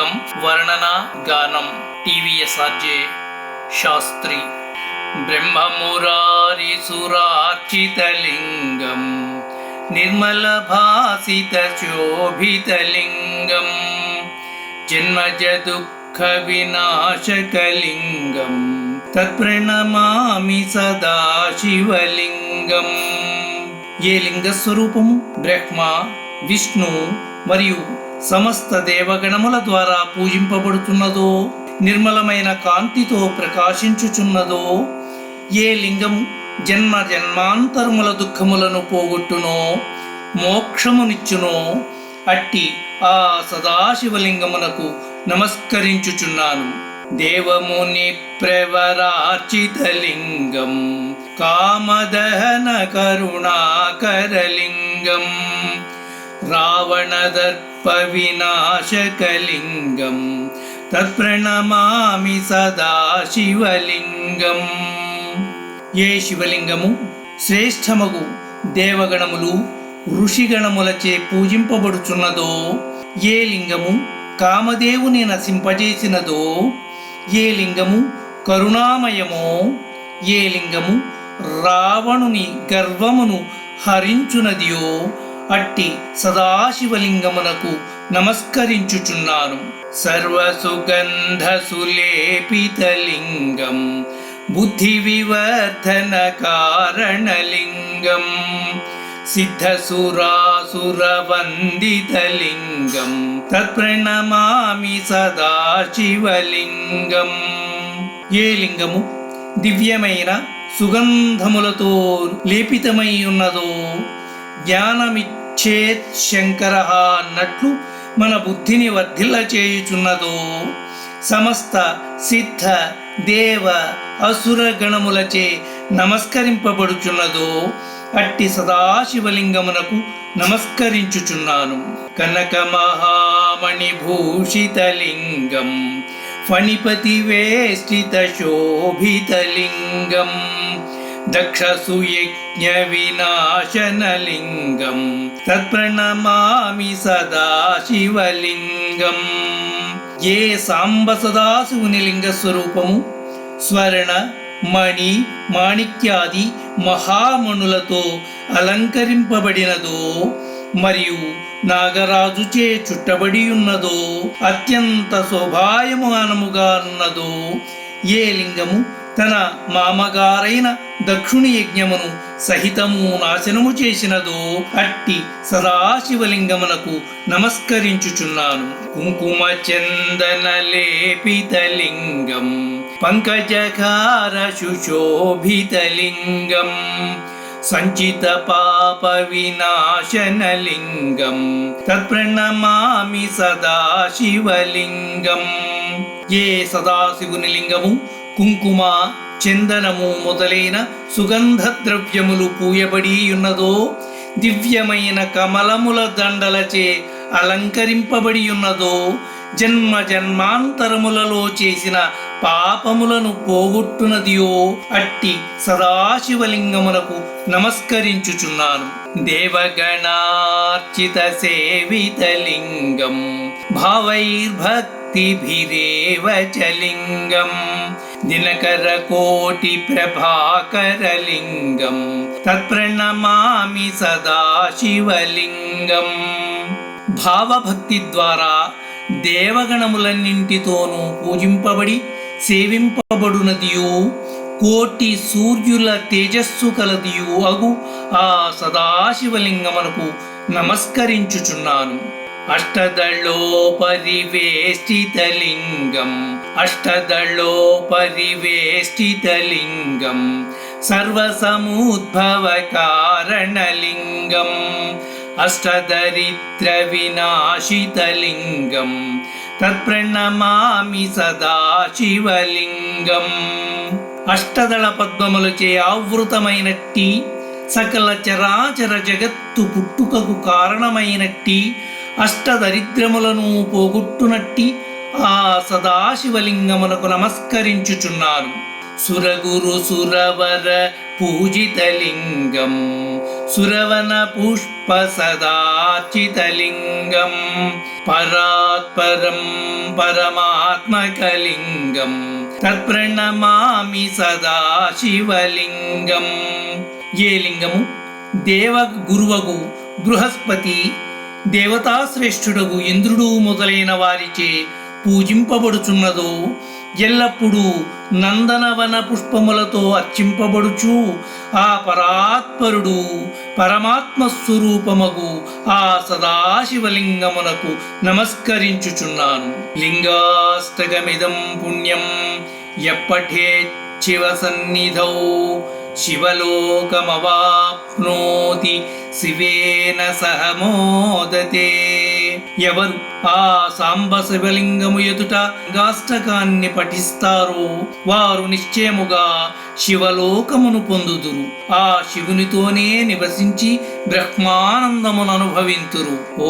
పుస్తకం వర్ణన గానం టీవీఎస్ఆర్జే శాస్త్రి. బ్రహ్మమురారి సురార్చితలింగం నిర్మల భాసిత శోభితలింగం జన్మజ దుఃఖ వినాశకలింగం తత్ప్రణమామి సదా శివలింగం. ఏ లింగ స్వరూపము బ్రహ్మ, విష్ణు మరియు సమస్త దేవగణముల ద్వారా పూజింపబడుతున్నదో, నిర్మలమైన కాంతితో ప్రకాశించుచున్నదో, ఏ లింగము జన్మ జన్మాంతరముల దుఃఖములను పోగొట్టునో, మోక్షమునిచ్చునో, అట్టి ఆ సదాశివలింగమునకు నమస్కరించుచున్నాను. దేవముని ప్రవరార్చితలింగం కామదహన కరుణాకరలింగం రావణదర్ప వినాశకలింగం తత్ప్రణమామి సదా శివలింగం. ఏ శివలింగము శ్రేష్టమగు దేవగణములు ఋషిగణములచే పూజింపబడుచున్నదో, ఏ లింగము కామదేవుని నశింపజేసినదో, ఏ లింగము కరుణామయమో, ఏ లింగము రావణుని గర్వమును హరించునదియో, అట్టి సదాశివలింగమునకు నమస్కరించుచున్నాను. సర్వసుగంధ సులేపితలింగం బుద్ధి వివర్ధన కారణలింగం సిద్ధసురాసురవందితలింగం తత్ప్రణమామి సదా శివలింగం. ఏ లింగము దివ్యమైన సుగంధములతో లేపితమై ఉన్నదో, జ్ఞానమిచ్చేత్ శంకర అన్నట్లు మన బుద్ధిని వర్ధిల్ల చేయుచున్నదో, సమస్త సిద్ధ దేవ అసుర గణములచే నమస్కరింపబడుచున్నదో, అట్టి సదాశివలింగమునకు నమస్కరించుచున్నాను. కనక మహామణిభూషితలింగం ఫణిపతి వేష్టిత శోభితలింగం దక్షసుయజ్ఞ వినాశనలింగం తత్ప్రణమామి సదా శివలింగం. ఏ సాంబ సదాశివుని లింగ స్వరూపము స్వర్ణ మణి మాణిక్యాది మహామణులతో అలంకరింపబడినదో, మరియు నాగరాజుచే చుట్టబడి ఉన్నదో, అత్యంత శోభాయమానముగా ఉన్నదో, ఏ లింగము తన మామగారైన దక్షుని యజ్ఞమును సహితము నాశనము చేసినదో, అట్టి సదాశివలింగమునకు నమస్కరించుచున్నాను. కుంకుమ చందన లేపితలింగం పంకజకార సుశోభితలింగం సంచిత పాప వినాశనలింగం తత్ప్రణమామి సదా శివలింగం. ఏ సదాశివుని లింగము కుంకుమ, చందనము మొదలైన సుగంధ ద్రవ్యములు పూయబడి ఉన్నదో, దివ్యమైన కమలముల దండలచే అలంకరింపబడి ఉన్నదో, జన్మ జన్మాంతరములలో చేసిన పాపములను పోగొట్టునదియో, అట్టి సదాశివలింగమునకు నమస్కరించుచున్నాను. దేవగణార్చిత సేవితలింగం భావైర్భక్తిభిరేవ చలింగం దినకర కోటి ప్రభాకరలింగం తత్ప్రణమామి సదా శివలింగం. భావభక్తి ద్వారా దేవగణములన్నింటితోనూ పూజింపబడి సేవింపబడునదియు, కోటి సూర్యుల తేజస్సు కలదియు అగు ఆ సదాశివలింగమునకు నమస్కరించుచున్నాను. అష్టదళోపరివేష్టితలింగం అష్టదళోపరివేష్టితలింగం సర్వసముద్భవ కారణలింగం అష్టదరిద్ర వినాశితలింగం తత్ప్రణమామి సదా శివలింగం. అష్టదళ పద్మములచే ఆవృతమైనట్టి, సకల చరాచర జగత్తు పుట్టుకకు కారణమైనట్టి, అష్టదరిద్రములను పోగొట్టునట్టి ఆ సదాశివలింగమునకు నమస్కరించుచున్నాను. సురగురు సురవర పూజితలింగం సురవన పుష్ప సదార్చితలింగం పరాత్పరం పరమాత్మకలింగం తత్ప్రణమామి సదా శివలింగం. ఏ లింగము దేవ గురువగు బృహస్పతి, దేవతాశ్రేష్ఠుడగు ఇంద్రుడు మొదలైన వారిచే పూజింపబడుచున్నదో, ఎల్లప్పుడూ నందనవన పుష్పములతో అర్చింపబడుచు ఆ పరాత్పరుడు పరమాత్మ స్వరూపమగు ఆ సదాశివలింగమునకు నమస్కరించుచున్నాను. లింగాష్టకమిదం పుణ్యం ఎప్పఠేత్ శివ సన్నిధౌ శివలోకమవాప్నోతి శివేన సహ మోదతే. ఎవరు ఆ సాంబ శివలింగము ఎదుట లింగాష్టకాన్ని పఠిస్తారో వారు నిశ్చయముగా శివలోకమును పొందుదురు. ఆ శివునితోనే నివసించి బ్రహ్మానందమును అనుభవింతురు. ఓ